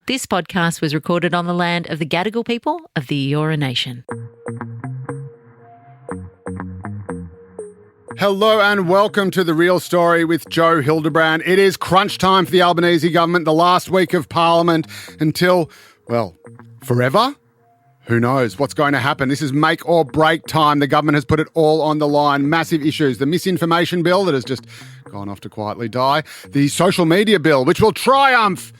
This podcast was recorded on the land of the Gadigal people of the Eora Nation. Hello and welcome to The Real Story with Joe Hildebrand. It is crunch time for the Albanese government, the last week of Parliament until, well, forever? Who knows what's going to happen? This is make or break time. The government has put it all on the line. Massive issues. The Misinformation Bill that has just gone off to quietly die. The Social Media Bill, which will triumph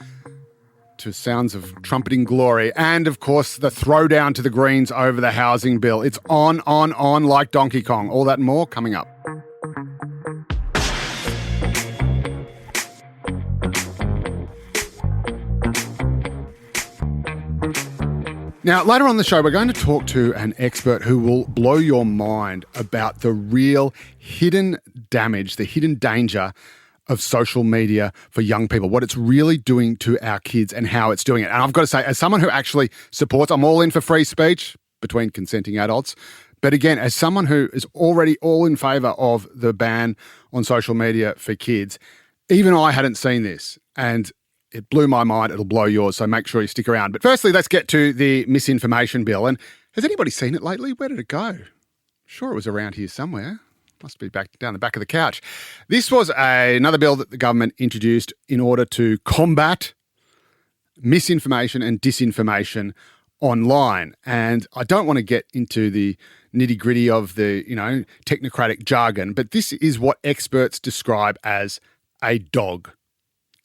to sounds of trumpeting glory. And, of course, the throwdown to the Greens over the housing bill. It's on like Donkey Kong. All that and more coming up. Now, later on the show, we're going to talk to an expert who will blow your mind about the real hidden damage, the hidden danger of social media for young people, what it's really doing to our kids and how it's doing it. And I've got to say, as someone who actually supports, I'm all in for free speech between consenting adults. But again, as someone who is already all in favour of the ban on social media for kids, even I hadn't seen this. And it blew my mind. It'll blow yours. So make sure you stick around. But firstly, let's get to the Misinformation Bill. And has anybody seen it lately? Where did it go? Sure, it was around here somewhere. Must be back down the back of the couch. This was another bill that the government introduced in order to combat misinformation and disinformation online. And I don't want to get into the nitty-gritty of the, technocratic jargon, but this is what experts describe as a dog.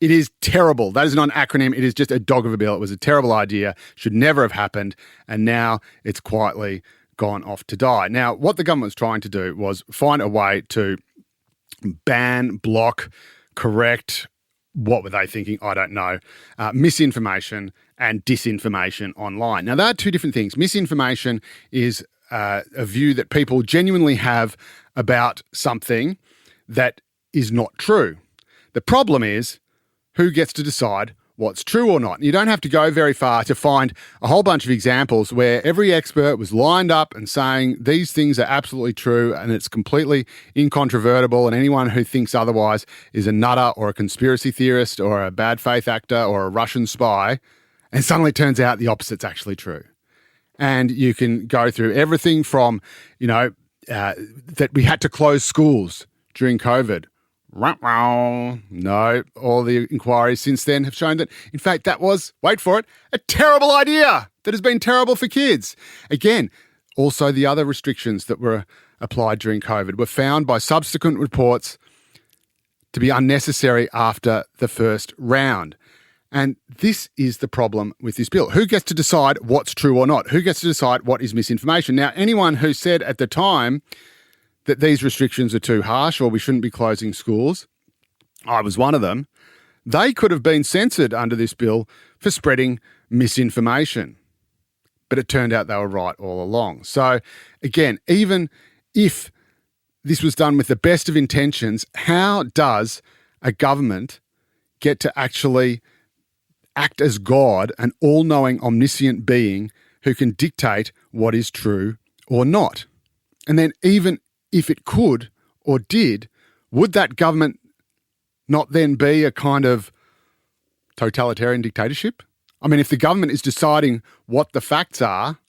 It is terrible. That is not an acronym. It is just a dog of a bill. It was a terrible idea, should never have happened, and now it's quietly gone off to die. Now, what the government was trying to do was find a way to ban, block, correct, what were they thinking? I don't know, misinformation and disinformation online. Now, they are two different things. Misinformation is a view that people genuinely have about something that is not true. The problem is, who gets to decide what's true or not? You don't have to go very far to find a whole bunch of examples where every expert was lined up and saying these things are absolutely true and it's completely incontrovertible, and anyone who thinks otherwise is a nutter or a conspiracy theorist or a bad faith actor or a Russian spy, and suddenly it turns out the opposite's actually true. And you can go through everything from, that we had to close schools during COVID. No, all the inquiries since then have shown that, in fact, that was, wait for it, a terrible idea that has been terrible for kids. Again, also the other restrictions that were applied during COVID were found by subsequent reports to be unnecessary after the first round. And this is the problem with this bill. Who gets to decide what's true or not? Who gets to decide what is misinformation? Now, anyone who said at the time that these restrictions are too harsh or we shouldn't be closing schools, I was one of them, they could have been censored under this bill for spreading misinformation. But it turned out they were right all along. So again, even if this was done with the best of intentions, how does a government get to actually act as God, an all-knowing, omniscient being who can dictate what is true or not? And then even if it could or did, would that government not then be a kind of totalitarian dictatorship? I mean, if the government is deciding what the facts are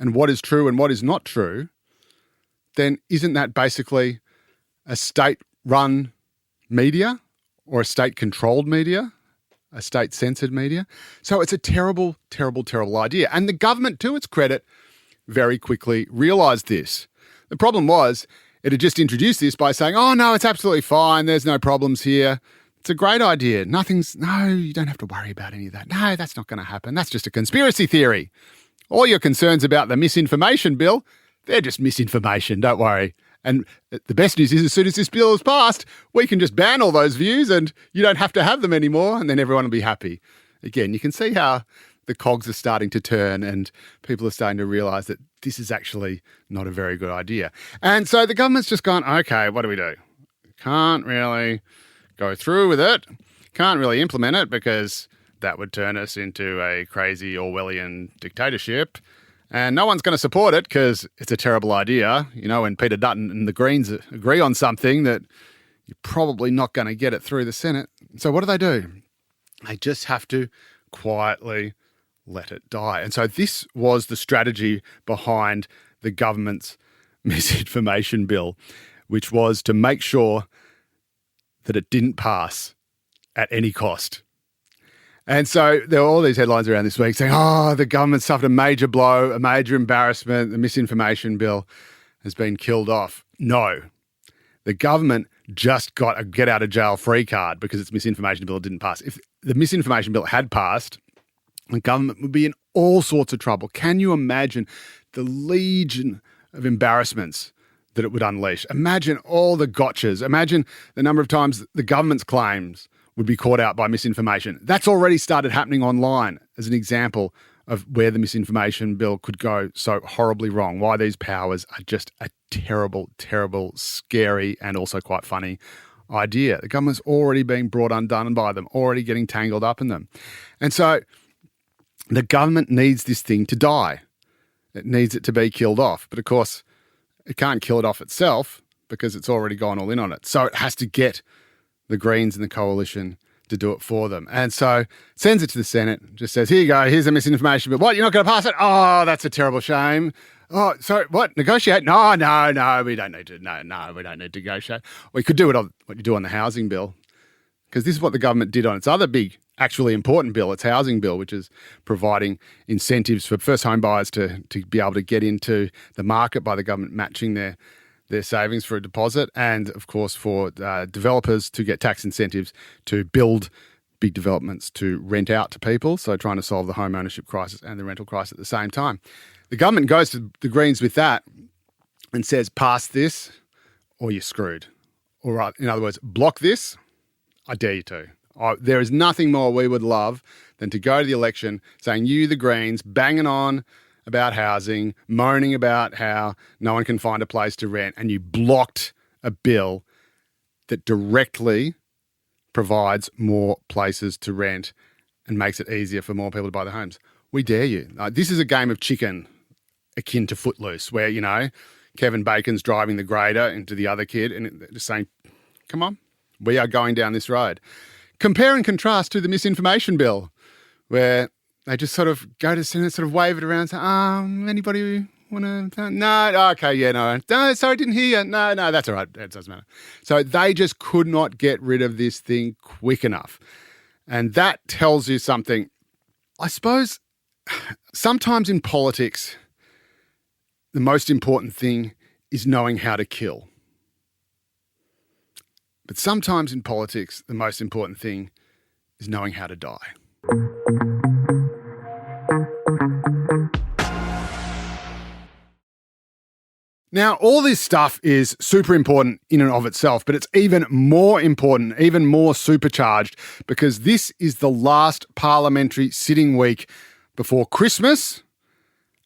and what is true and what is not true, then isn't that basically a state-run media or a state-controlled media, a state-censored media? So it's a terrible, terrible, terrible idea. And the government, to its credit, very quickly realised this. The problem was it had just introduced this by saying, oh, no, it's absolutely fine. There's no problems here. It's a great idea. No, you don't have to worry about any of that. No, that's not going to happen. That's just a conspiracy theory. All your concerns about the Misinformation Bill, they're just misinformation. Don't worry. And the best news is as soon as this bill is passed, we can just ban all those views and you don't have to have them anymore, and then everyone will be happy. Again, you can see how the cogs are starting to turn and people are starting to realise that this is actually not a very good idea. And so the government's just gone, okay, what do we do? Can't really go through with it. Can't really implement it because that would turn us into a crazy Orwellian dictatorship. And no one's going to support it because it's a terrible idea. When Peter Dutton and the Greens agree on something that you're probably not going to get it through the Senate. So what do? They just have to quietly let it die. And so this was the strategy behind the government's Misinformation Bill, which was to make sure that it didn't pass at any cost. And so there were all these headlines around this week saying, oh, the government suffered a major blow, a major embarrassment, the Misinformation Bill has been killed off. No, the government just got a get-out-of-jail-free card because its Misinformation Bill didn't pass. If the Misinformation Bill had passed, the government would be in all sorts of trouble. Can you imagine the legion of embarrassments that it would unleash? Imagine all the gotchas. Imagine the number of times the government's claims would be caught out by misinformation. That's already started happening online as an example of where the Misinformation Bill could go so horribly wrong, why these powers are just a terrible, terrible, scary and also quite funny idea. The government's already being brought undone by them, already getting tangled up in them. And so the government needs this thing to die. It needs it to be killed off. But of course, it can't kill it off itself because it's already gone all in on it. So it has to get the Greens and the coalition to do it for them. And so sends it to the Senate, just says, here you go, here's a misinformation bill. What, you're not going to pass it? Oh, that's a terrible shame. Oh, sorry, what, negotiate? No, we don't need to. No, we don't need to negotiate. We could do it on what you do on the housing bill, because this is what the government did on its other big, actually important bill, its housing bill, which is providing incentives for first home buyers to be able to get into the market by the government matching their savings for a deposit, and of course for developers to get tax incentives to build big developments to rent out to people, so trying to solve the home ownership crisis and the rental crisis at the same time. The government goes to the Greens with that and says, pass this or you're screwed. Or in other words, block this, I dare you to. There is nothing more we would love than to go to the election saying, you, the Greens, banging on about housing, moaning about how no one can find a place to rent, and you blocked a bill that directly provides more places to rent and makes it easier for more people to buy the homes. We dare you. This is a game of chicken akin to Footloose, where, you know, Kevin Bacon's driving the grader into the other kid and just saying, come on, we are going down this road. Compare and contrast to the Misinformation Bill, where they just sort of go to the Senate, sort of wave it around and say, anybody want to? No, okay, yeah, no, sorry, didn't hear you. No, that's all right. It doesn't matter. So they just could not get rid of this thing quick enough. And that tells you something. I suppose sometimes in politics, the most important thing is knowing how to kill. But sometimes in politics, the most important thing is knowing how to die. Now, all this stuff is super important in and of itself, but it's even more important, even more supercharged, because this is the last parliamentary sitting week before Christmas,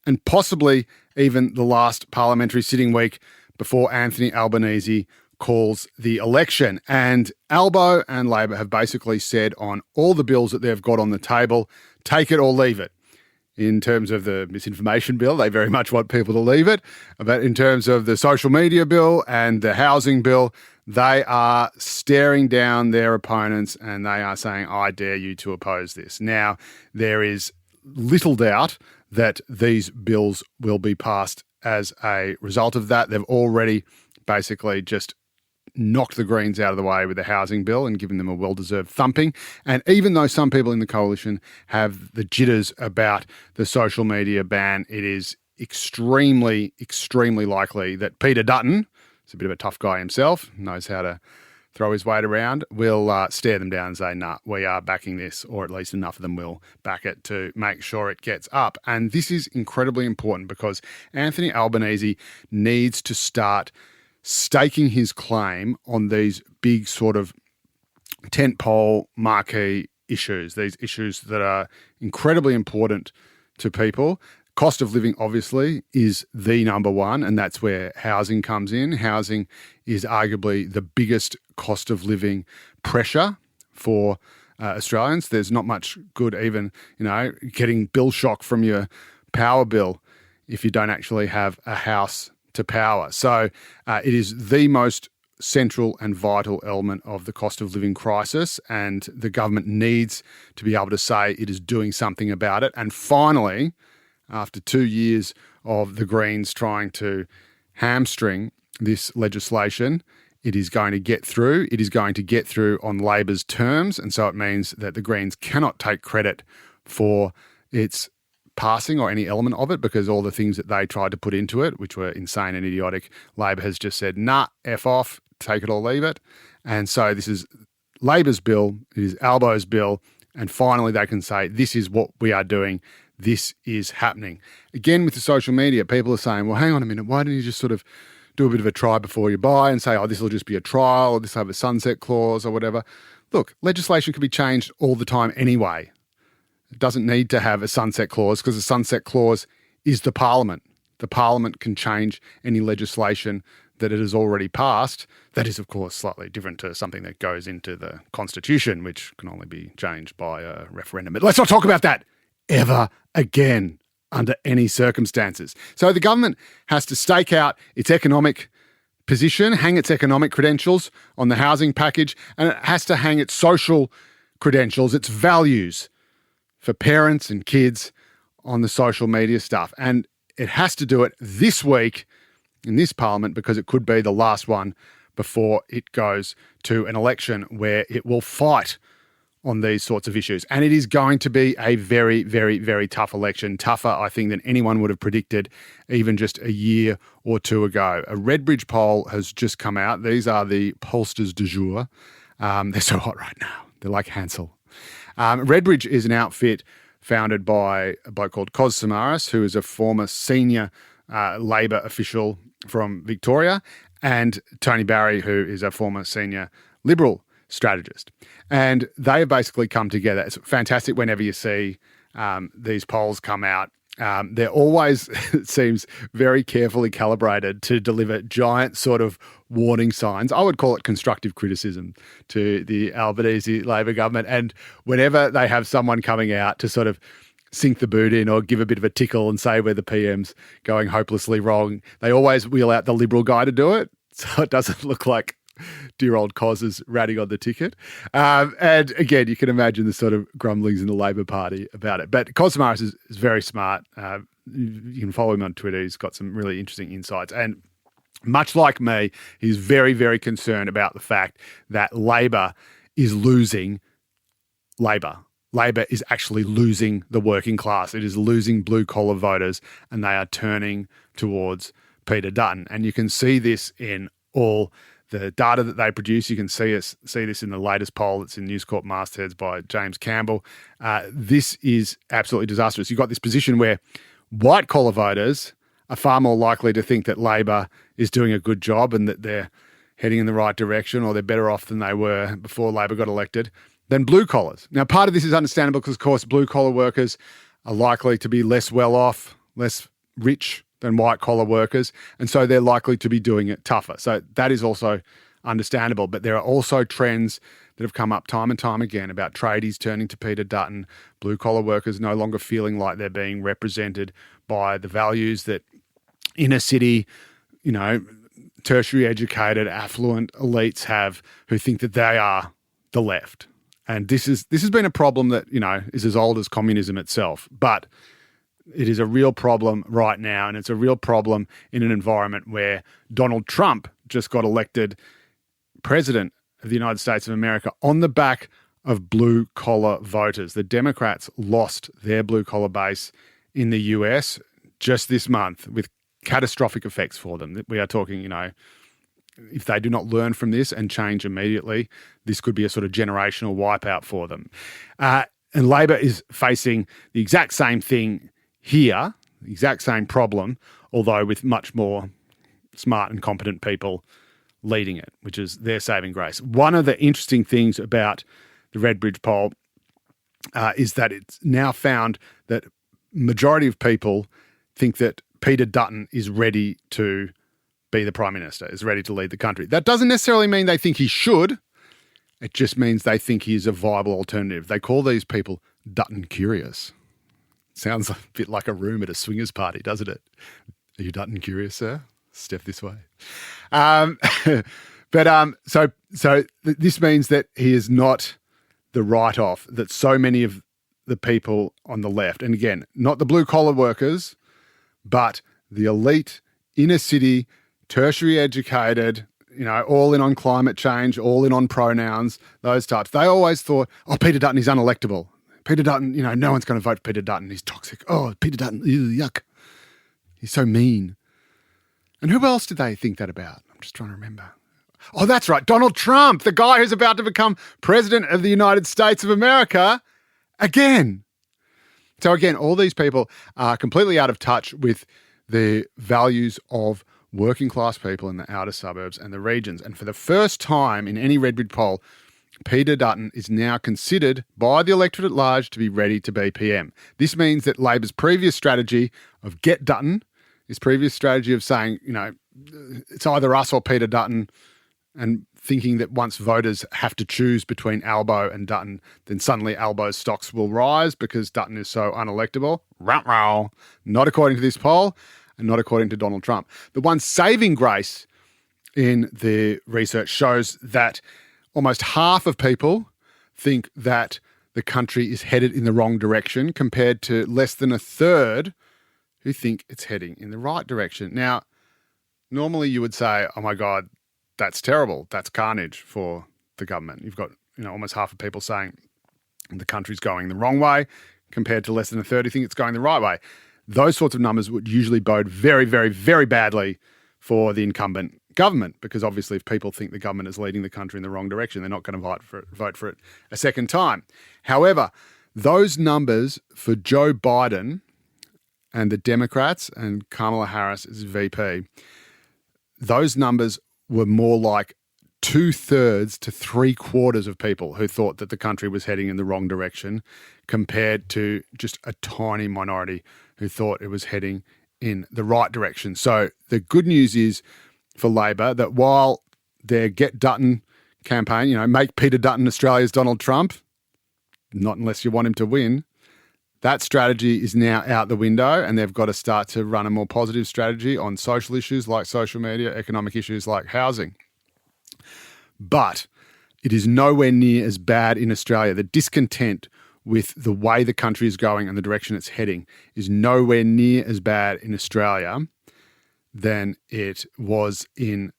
and possibly even the last parliamentary sitting week before Anthony Albanese calls the election. And Albo and Labor have basically said on all the bills that they've got on the table, take it or leave it. In terms of the Misinformation Bill, they very much want people to leave it. But in terms of the social media bill and the housing bill, they are staring down their opponents and they are saying, I dare you to oppose this. Now, there is little doubt that these bills will be passed as a result of that. They've already basically just knocked the Greens out of the way with the housing bill and given them a well-deserved thumping. And even though some people in the coalition have the jitters about the social media ban, it is extremely, extremely likely that Peter Dutton, he's a bit of a tough guy himself, knows how to throw his weight around, will stare them down and say, nah, we are backing this, or at least enough of them will back it to make sure it gets up. And this is incredibly important because Anthony Albanese needs to start staking his claim on these big sort of tentpole marquee issues, these issues that are incredibly important to people. Cost of living, obviously, is the number one, and that's where housing comes in. Housing is arguably the biggest cost of living pressure for Australians. There's not much good even, getting bill shock from your power bill if you don't actually have a house to power. So it is the most central and vital element of the cost of living crisis, and the government needs to be able to say it is doing something about it. And finally, after 2 years of the Greens trying to hamstring this legislation, it is going to get through. It is going to get through on Labor's terms, and so it means that the Greens cannot take credit for its passing or any element of it, because all the things that they tried to put into it, which were insane and idiotic, Labor has just said, nah, F off, take it or leave it. And so this is Labor's bill, it is Albo's bill, and finally they can say, this is what we are doing, this is happening. Again, with the social media, people are saying, well, hang on a minute, why don't you just sort of do a bit of a try before you buy and say, oh, this will just be a trial, or this will have a sunset clause or whatever. Look, legislation can be changed all the time anyway. It doesn't need to have a sunset clause, because the sunset clause is the Parliament. The Parliament can change any legislation that it has already passed. That is, of course, slightly different to something that goes into the Constitution, which can only be changed by a referendum. But let's not talk about that ever again under any circumstances. So the government has to stake out its economic position, hang its economic credentials on the housing package, and it has to hang its social credentials, its values for parents and kids on the social media stuff. And it has to do it this week in this Parliament, because it could be the last one before it goes to an election where it will fight on these sorts of issues. And it is going to be a very, very, very tough election, tougher, I think, than anyone would have predicted even just a year or two ago. A Redbridge poll has just come out. These are the pollsters du jour. They're so hot right now. They're like Hansel. Redbridge is an outfit founded by a bloke called Cos Samaras, who is a former senior Labor official from Victoria, and Tony Barry, who is a former senior Liberal strategist. And they have basically come together. It's fantastic whenever you see these polls come out. They're always, it seems, very carefully calibrated to deliver giant sort of warning signs. I would call it constructive criticism to the Albanese Labor government. And whenever they have someone coming out to sort of sink the boot in or give a bit of a tickle and say where the PM's going hopelessly wrong, they always wheel out the Liberal guy to do it. So it doesn't look like dear old Cos is ratting on the ticket. And again, you can imagine the sort of grumblings in the Labor Party about it. But Cos Samaras is very smart. You can follow him on Twitter. He's got some really interesting insights. And much like me, he's very, very concerned about the fact that Labor is losing Labor. Labor is actually losing the working class. It is losing blue-collar voters, and they are turning towards Peter Dutton. And you can see this in all the data that they produce. You can see this in the latest poll that's in News Corp mastheads by James Campbell. This is absolutely disastrous. You've got this position where white-collar voters are far more likely to think that Labor is doing a good job and that they're heading in the right direction, or they're better off than they were before Labor got elected, than blue collars. Now, part of this is understandable because, of course, blue collar workers are likely to be less well off, less rich than white collar workers, and so they're likely to be doing it tougher. So that is also understandable. But there are also trends that have come up time and time again about tradies turning to Peter Dutton, blue collar workers no longer feeling like they're being represented by the values that inner city, tertiary educated, affluent elites have, who think that they are the left. And this has been a problem that, is as old as communism itself. But it is a real problem right now, and it's a real problem in an environment where Donald Trump just got elected president of the United States of America on the back of blue-collar voters. The Democrats lost their blue-collar base in the US just this month with catastrophic effects for them. We are talking, if they do not learn from this and change immediately, this could be a sort of generational wipeout for them. And Labor is facing the exact same thing here, the exact same problem, although with much more smart and competent people leading it, which is their saving grace. One of the interesting things about the Redbridge poll is that it's now found that majority of people think that Peter Dutton is ready to be the Prime Minister, is ready to lead the country. That doesn't necessarily mean they think he should. It just means they think he is a viable alternative. They call these people Dutton-curious. Sounds a bit like a room at a swingers party, doesn't it? Are you Dutton-curious, sir? Step this way. But But this means that he is not the write-off that so many of the people on the left, and again, not the blue-collar workers, but the elite, inner-city, tertiary educated, all in on climate change, all in on pronouns, those types. They always thought, oh, Peter Dutton is unelectable. Peter Dutton, no one's going to vote for Peter Dutton. He's toxic. Oh, Peter Dutton, ew, yuck. He's so mean. And who else did they think that about? I'm just trying to remember. Oh, that's right. Donald Trump, the guy who's about to become president of the United States of America again. So again, all these people are completely out of touch with the values of working class people in the outer suburbs and the regions. And for the first time in any Redbridge poll, Peter Dutton is now considered by the electorate at large to be ready to be PM. This means that Labor's previous strategy of get Dutton, his previous strategy of saying, it's either us or Peter Dutton, and thinking that once voters have to choose between Albo and Dutton, then suddenly Albo's stocks will rise because Dutton is so unelectable. Not according to this poll and not according to Donald Trump. The one saving grace in the research shows that almost half of people think that the country is headed in the wrong direction compared to less than a third who think it's heading in the right direction. Now, normally you would say, oh my God, that's terrible. That's carnage for the government. You've got, almost half of people saying the country's going the wrong way compared to less than a third who think it's going the right way. Those sorts of numbers would usually bode very, very, very badly for the incumbent government, because obviously if people think the government is leading the country in the wrong direction, they're not going to vote for it a second time. However, those numbers for Joe Biden and the Democrats and Kamala Harris as VP, those numbers were more like 2/3 to 3/4 of people who thought that the country was heading in the wrong direction, compared to just a tiny minority who thought it was heading in the right direction. So the good news is for Labor that while their Get Dutton campaign, make Peter Dutton Australia's Donald Trump, not unless you want him to win, that strategy is now out the window, and they've got to start to run a more positive strategy on social issues like social media, economic issues like housing. But it is nowhere near as bad in Australia. The discontent with the way the country is going and the direction it's heading is nowhere near as bad in Australia than it was in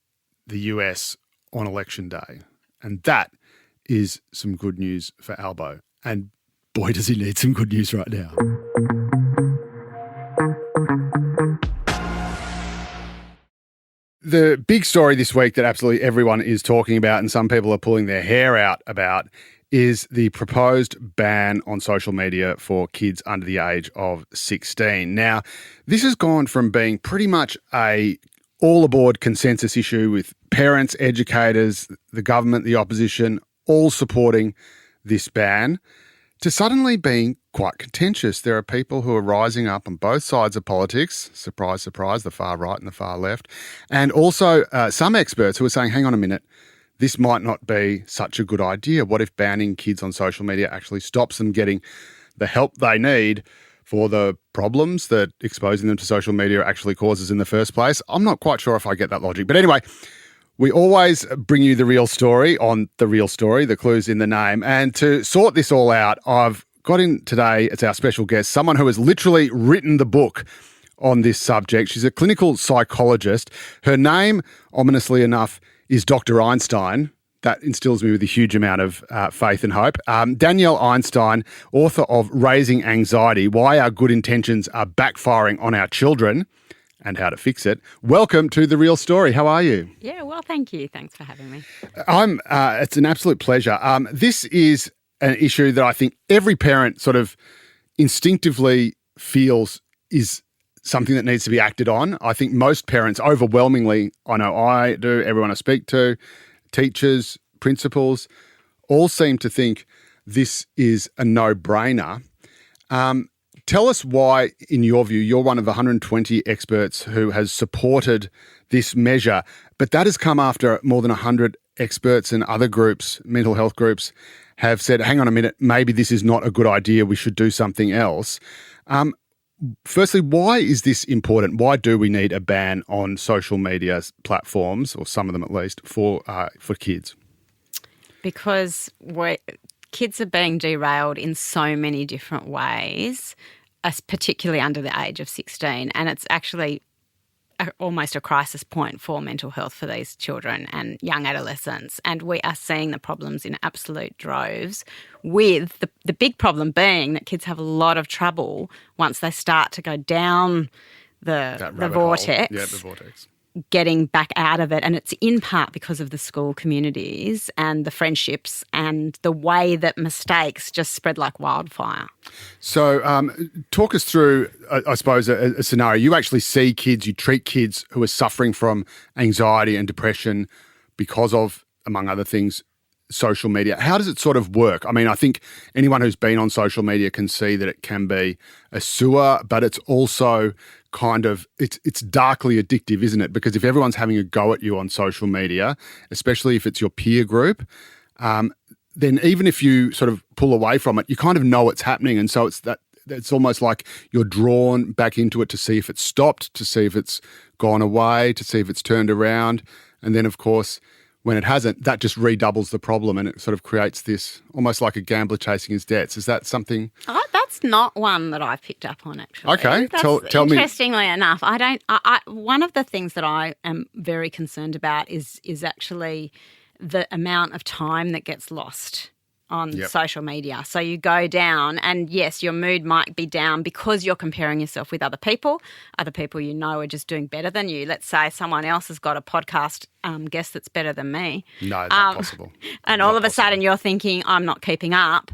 the US on election day. And that is some good news for Albo. And boy, does he need some good news right now. The big story this week that absolutely everyone is talking about and some people are pulling their hair out about is the proposed ban on social media for kids under the age of 16. Now, this has gone from being pretty much a all-aboard consensus issue with parents, educators, the government, the opposition, all supporting this ban, to suddenly being quite contentious. There are people who are rising up on both sides of politics, surprise, surprise, the far right and the far left, and also some experts who are saying, hang on a minute, this might not be such a good idea. What if banning kids on social media actually stops them getting the help they need for the problems that exposing them to social media actually causes in the first place? I'm not quite sure if I get that logic. But anyway, we always bring you the real story on The Real Story, the clues in the name. And to sort this all out, I've got in today as our special guest someone who has literally written the book on this subject. She's a clinical psychologist. Her name, ominously enough, is Dr. Einstein. That instills me with a huge amount of faith and hope. Danielle Einstein, author of Raising Anxiety, Why Our Good Intentions Are Backfiring on Our Children and How to Fix It. Welcome to The Real Story. How are you? Yeah, well, thank you. Thanks for having me. It's an absolute pleasure. This is an issue that I think every parent sort of instinctively feels is something that needs to be acted on. I think most parents overwhelmingly, I know I do, everyone I speak to, teachers, principals, all seem to think this is a no-brainer. Tell us why, in your view, you're one of 120 experts who has supported this measure, but that has come after more than 100 experts and other groups, mental health groups, have said, hang on a minute, maybe this is not a good idea, we should do something else. firstly, why is this important? Why do we need a ban on social media platforms, or some of them at least, for kids? Because kids are being derailed in so many different ways, particularly under the age of 16, and it's actually almost a crisis point for mental health for these children and young adolescents. And we are seeing the problems in absolute droves, with the big problem being that kids have a lot of trouble once they start to go down the vortex. Yeah, the vortex. Getting back out of it. And it's in part because of the school communities and the friendships and the way that mistakes just spread like wildfire. So talk us through, I suppose, a scenario. You actually see kids, you treat kids who are suffering from anxiety and depression because of, among other things, social media. How does it sort of work? I mean, I think anyone who's been on social media can see that it can be a sewer, but it's also kind of, it's darkly addictive, isn't it? Because if everyone's having a go at you on social media, especially if it's your peer group, then even if you sort of pull away from it, you kind of know it's happening. And so it's almost like you're drawn back into it to see if it's stopped, to see if it's gone away, to see if it's turned around. And then, of course, when it hasn't, that just redoubles the problem, and it sort of creates this almost like a gambler chasing his debts. Is that something? Oh, that's not one that I've picked up on, actually. Okay, tell me. Interestingly enough, one of the things that I am very concerned about is actually the amount of time that gets lost on social media. So you go down, and yes, your mood might be down because you're comparing yourself with other people. Other people you know are just doing better than you. Let's say someone else has got a podcast guest that's better than me. No, it's not possible. And all of a sudden you're thinking, I'm not keeping up.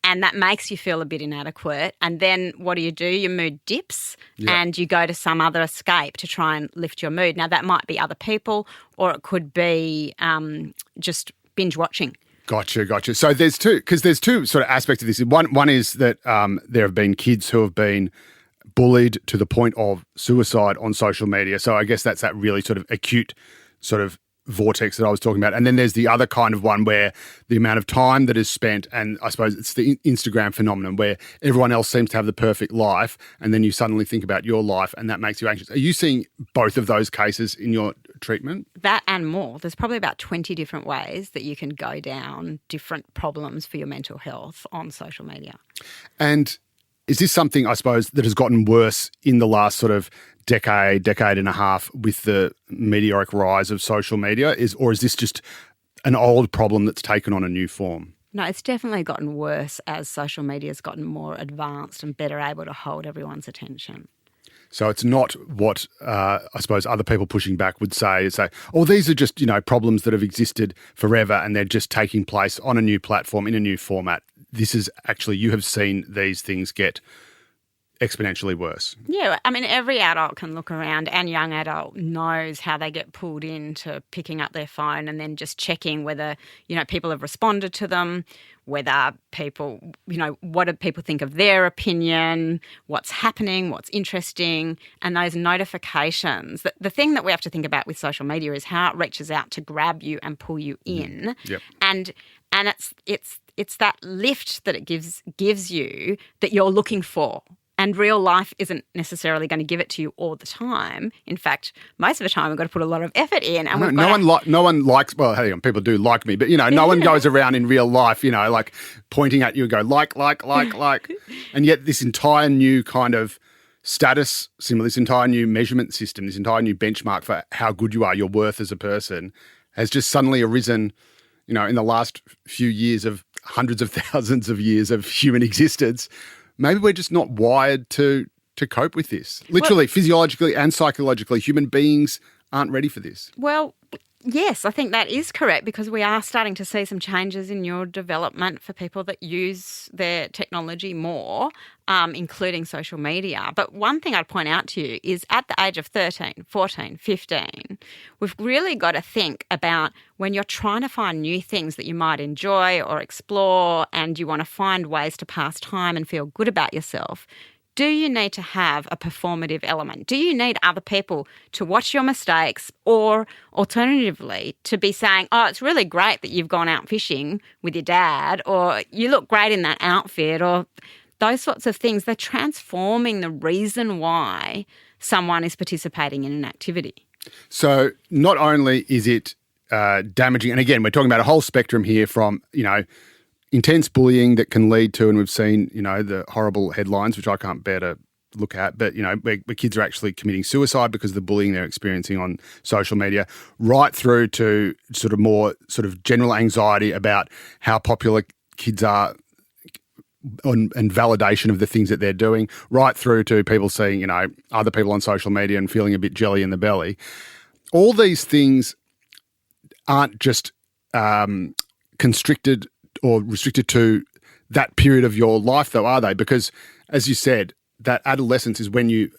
And that makes you feel a bit inadequate. And then what do? Your mood dips and you go to some other escape to try and lift your mood. Now, that might be other people, or it could be just binge watching. Gotcha. So there's two sort of aspects of this. One is that there have been kids who have been bullied to the point of suicide on social media. So I guess that's that really sort of acute sort of vortex that I was talking about. And then there's the other kind of one where the amount of time that is spent, and I suppose it's the Instagram phenomenon where everyone else seems to have the perfect life, and then you suddenly think about your life and that makes you anxious. Are you seeing both of those cases in your treatment? That and more. There's probably about 20 different ways that you can go down different problems for your mental health on social media. And is this something, I suppose, that has gotten worse in the last sort of decade and a half with the meteoric rise of social media? Or is this just an old problem that's taken on a new form? No, it's definitely gotten worse as social media has gotten more advanced and better able to hold everyone's attention. So it's not what I suppose other people pushing back would say, oh, these are just, problems that have existed forever and they're just taking place on a new platform in a new format. This is actually, you have seen these things get exponentially worse. Yeah, I mean, every adult can look around, and young adult knows how they get pulled into picking up their phone and then just checking whether, people have responded to them, whether people, what do people think of their opinion, what's happening, what's interesting, and those notifications. The thing that we have to think about with social media is how it reaches out to grab you and pull you in. Yep. And it's that lift that it gives you that you're looking for. And real life isn't necessarily going to give it to you all the time. In fact, most of the time we've got to put a lot of effort in. And no one likes, well, hang on, people do like me, but, no one goes around in real life, like pointing at you and go, like. And yet this entire new kind of status symbol, this entire new measurement system, this entire new benchmark for how good you are, your worth as a person, has just suddenly arisen, in the last few years of hundreds of thousands of years of human existence. Maybe we're just not wired to cope with this. Literally, physiologically and psychologically, human beings aren't ready for this. Well, yes, I think that is correct, because we are starting to see some changes in neurodevelopment for people that use their technology more, including social media. But one thing I'd point out to you is at the age of 13, 14, 15, we've really got to think about when you're trying to find new things that you might enjoy or explore, and you want to find ways to pass time and feel good about yourself. Do you need to have a performative element? Do you need other people to watch your mistakes, or alternatively to be saying, oh, it's really great that you've gone out fishing with your dad, or you look great in that outfit, or those sorts of things, they're transforming the reason why someone is participating in an activity. So not only is it damaging, and again, we're talking about a whole spectrum here from, intense bullying that can lead to, and we've seen, the horrible headlines, which I can't bear to look at, but, where kids are actually committing suicide because of the bullying they're experiencing on social media, right through to sort of more sort of general anxiety about how popular kids are and validation of the things that they're doing, right through to people seeing, other people on social media and feeling a bit jelly in the belly. All these things aren't just constricted or restricted to that period of your life, though, are they? Because, as you said, that adolescence is when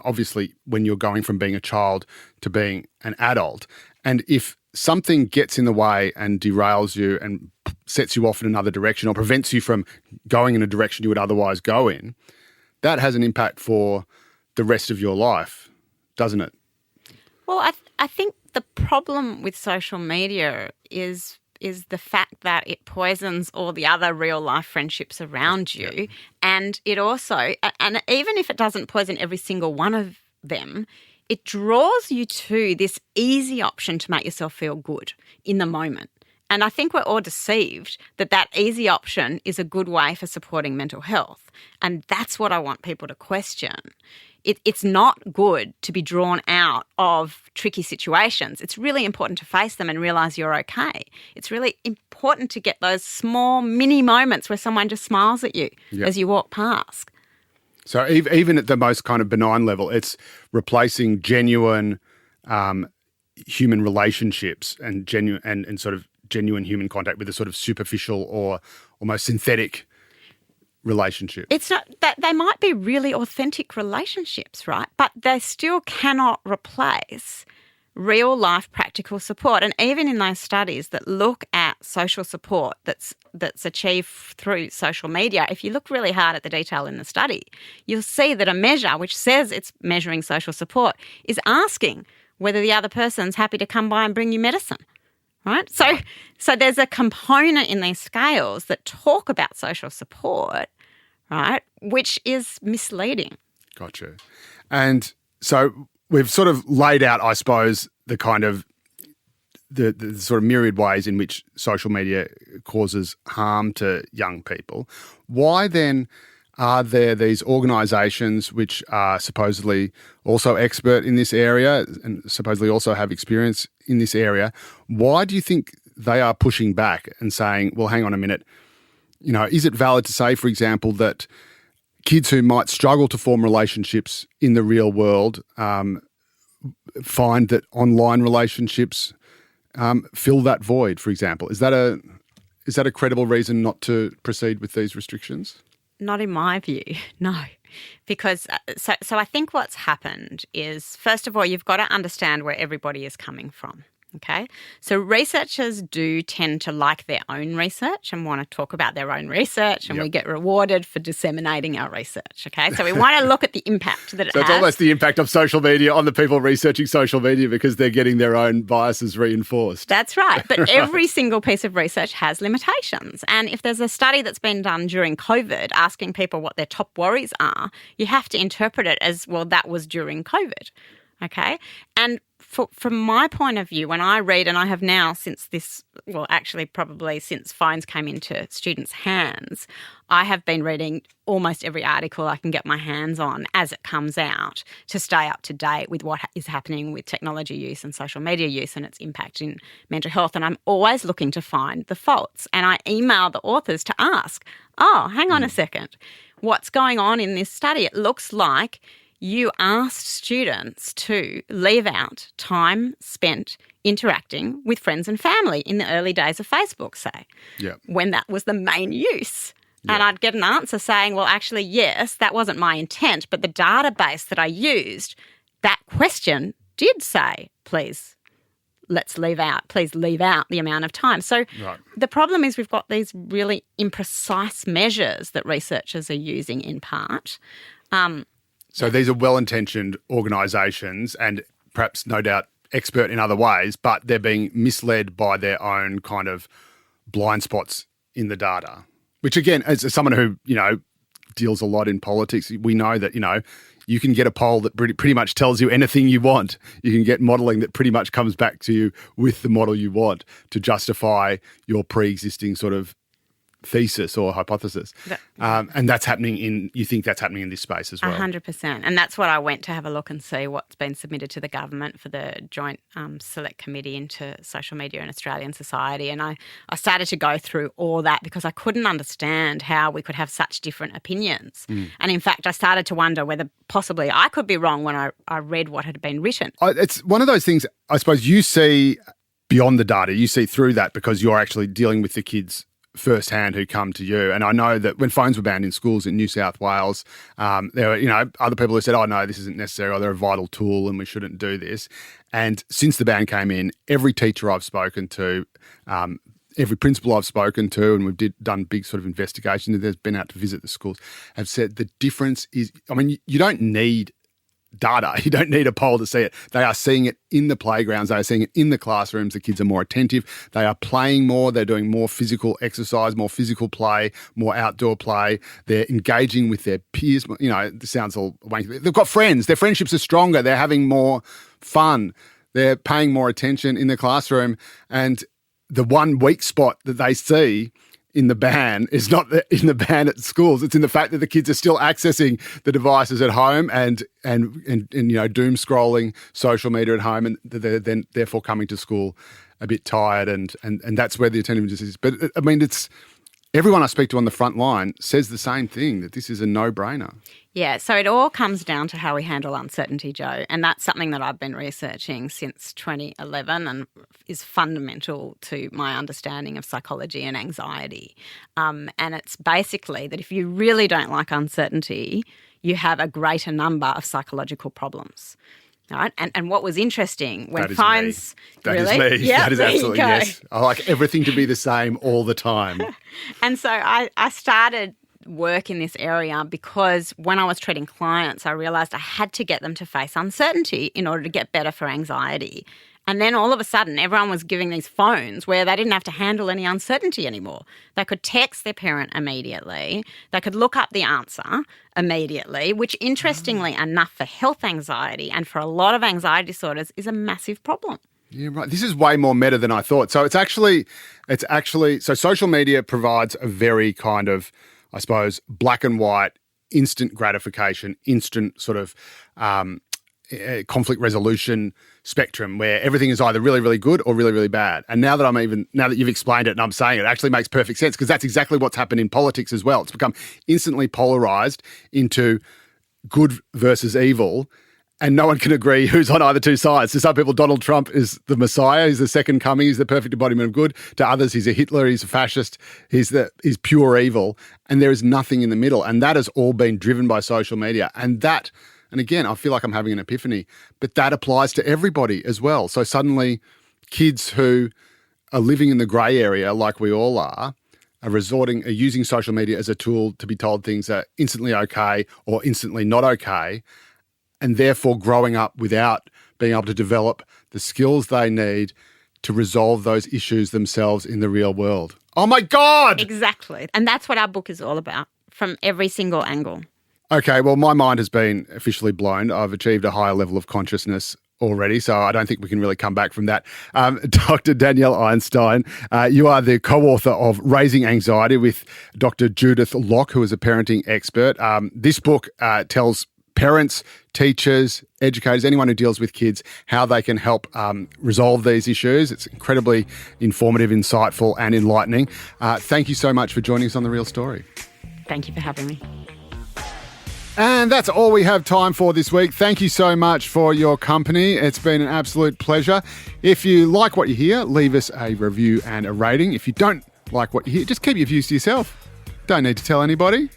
obviously when you're going from being a child to being an adult. And if something gets in the way and derails you and sets you off in another direction or prevents you from going in a direction you would otherwise go in, that has an impact for the rest of your life, doesn't it? Well, I think the problem with social media is the fact that it poisons all the other real life friendships around you. Yeah. And it also, and even if it doesn't poison every single one of them, it draws you to this easy option to make yourself feel good in the moment. And I think we're all deceived that easy option is a good way for supporting mental health. And that's what I want people to question. It's not good to be drawn out of tricky situations. It's really important to face them and realise you're okay. It's really important to get those small mini moments where someone just smiles at you as you walk past. So even at the most kind of benign level, it's replacing genuine human relationships and genuine and sort of genuine human contact with a sort of superficial or almost synthetic relationship. It's not that they might be really authentic relationships, right? But they still cannot replace real life practical support. And even in those studies that look at social support that's achieved through social media, if you look really hard at the detail in the study, you'll see that a measure which says it's measuring social support is asking whether the other person's happy to come by and bring you medicine. Right? So there's a component in these scales that talk about social support, right, which is misleading. Gotcha. And so we've sort of laid out, I suppose, the kind of the sort of myriad ways in which social media causes harm to young people. Why then are there these organisations which are supposedly also expert in this area and supposedly also have experience in this area? Why do you think they are pushing back and saying, well, hang on a minute, is it valid to say, for example, that kids who might struggle to form relationships in the real world find that online relationships fill that void, for example? Is that a credible reason not to proceed with these restrictions? Not in my view, no. Because so I think what's happened is, first of all, you've got to understand where everybody is coming from. Okay, so researchers do tend to like their own research and want to talk about their own research, and we get rewarded for disseminating our research. Okay, so we want to look at the impact that it has. So it's almost the impact of social media on the people researching social media because they're getting their own biases reinforced. That's right, but every single piece of research has limitations. And if there's a study that's been done during COVID asking people what their top worries are, you have to interpret it as, well, that was during COVID. Okay, and from my point of view, when I read, and I have now probably since phones came into students' hands, I have been reading almost every article I can get my hands on as it comes out to stay up to date with what is happening with technology use and social media use and its impact in mental health. And I'm always looking to find the faults. And I email the authors to ask, hang on a second, what's going on in this study? It looks like you asked students to leave out time spent interacting with friends and family in the early days of Facebook, say, when that was the main use. Yeah. And I'd get an answer saying, well, actually, yes, that wasn't my intent, but the database that I used, that question did say, please leave out the amount of time. So the problem is we've got these really imprecise measures that researchers are using in part. So these are well-intentioned organisations and perhaps no doubt expert in other ways, but they're being misled by their own kind of blind spots in the data, which again, as someone who, deals a lot in politics. We know that, you can get a poll that pretty much tells you anything you want. You can get modelling that pretty much comes back to you with the model you want to justify your pre-existing sort of thesis or hypothesis. And that's happening you think that's happening in this space as well? 100%. And that's what I went to have a look and see what's been submitted to the government for the Joint Select Committee into Social Media in Australian Society. And I started to go through all that because I couldn't understand how we could have such different opinions. And in fact, I started to wonder whether possibly I could be wrong when I read what had been written. It's one of those things, I suppose, you see beyond the data. You see through that because you're actually dealing with the kids firsthand who come to you. And I know that when phones were banned in schools in New South Wales, there were, other people who said, oh, no, this isn't necessary, or they're a vital tool and we shouldn't do this. And since the ban came in, every teacher I've spoken to, every principal I've spoken to, and we've done big sort of investigation, there's been out to visit the schools, have said the difference is, you don't need data. You don't need a poll to see it. They are seeing it in the playgrounds. They are seeing it in the classrooms. The kids are more attentive. They are playing more. They're doing more physical exercise, more physical play, more outdoor play. They're engaging with their peers. This sounds all wanky. They've got friends. Their friendships are stronger. They're having more fun. They're paying more attention in the classroom. And the one weak spot that they see in the ban is not in the ban at schools. It's in the fact that the kids are still accessing the devices at home and doom scrolling social media at home, and they're then therefore coming to school a bit tired, and that's where the attentiveness is. But it's everyone I speak to on the front line says the same thing, that this is a no-brainer. Yeah, so it all comes down to how we handle uncertainty, Joe, and that's something that I've been researching since 2011 and is fundamental to my understanding of psychology and anxiety. And it's basically that if you really don't like uncertainty, you have a greater number of psychological problems. All right? And what was interesting when phones... That is me. Yeah, that is absolutely, yes. I like everything to be the same all the time. And so I started work in this area because when I was treating clients, I realised I had to get them to face uncertainty in order to get better for anxiety. And then all of a sudden, everyone was giving these phones where they didn't have to handle any uncertainty anymore. They could text their parent immediately. They could look up the answer immediately, which interestingly enough for health anxiety and for a lot of anxiety disorders is a massive problem. Yeah, right. This is way more meta than I thought. So it's actually so social media provides a very kind of, I suppose, black and white, instant gratification, instant sort of conflict resolution spectrum where everything is either really, really good or really, really bad. And now that you've explained it and I'm saying it, it actually makes perfect sense because that's exactly what's happened in politics as well. It's become instantly polarized into good versus evil, and no one can agree who's on either two sides. To some people, Donald Trump is the Messiah. He's the second coming. He's the perfect embodiment of good. To others, he's a Hitler. He's a fascist. He's pure evil. And there is nothing in the middle. And that has all been driven by social media. And again, I feel like I'm having an epiphany, but that applies to everybody as well. So suddenly kids who are living in the grey area like we all are using social media as a tool to be told things are instantly okay or instantly not okay, and therefore growing up without being able to develop the skills they need to resolve those issues themselves in the real world. Oh, my God! Exactly. And that's what our book is all about, from every single angle. Okay, well, my mind has been officially blown. I've achieved a higher level of consciousness already, so I don't think we can really come back from that. Dr. Danielle Einstein, you are the co-author of Raising Anxiety with Dr. Judith Locke, who is a parenting expert. This book tells parents, teachers, educators, anyone who deals with kids, how they can help resolve these issues. It's incredibly informative, insightful and enlightening. Thank you so much for joining us on The Real Story. Thank you for having me. And that's all we have time for this week. Thank you so much for your company. It's been an absolute pleasure. If you like what you hear, leave us a review and a rating. If you don't like what you hear, just keep your views to yourself. Don't need to tell anybody.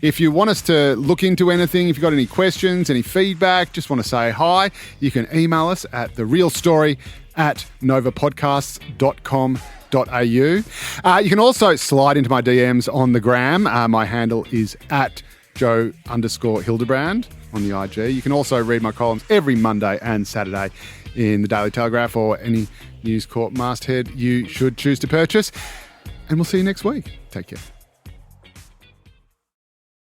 If you want us to look into anything, if you've got any questions, any feedback, just want to say hi, you can email us at therealstory@novapodcasts.com.au. You can also slide into my DMs on the gram. My handle is at Joe_Hildebrand on the IG. You can also read my columns every Monday and Saturday in the Daily Telegraph or any News Corp masthead you should choose to purchase. And we'll see you next week. Take care.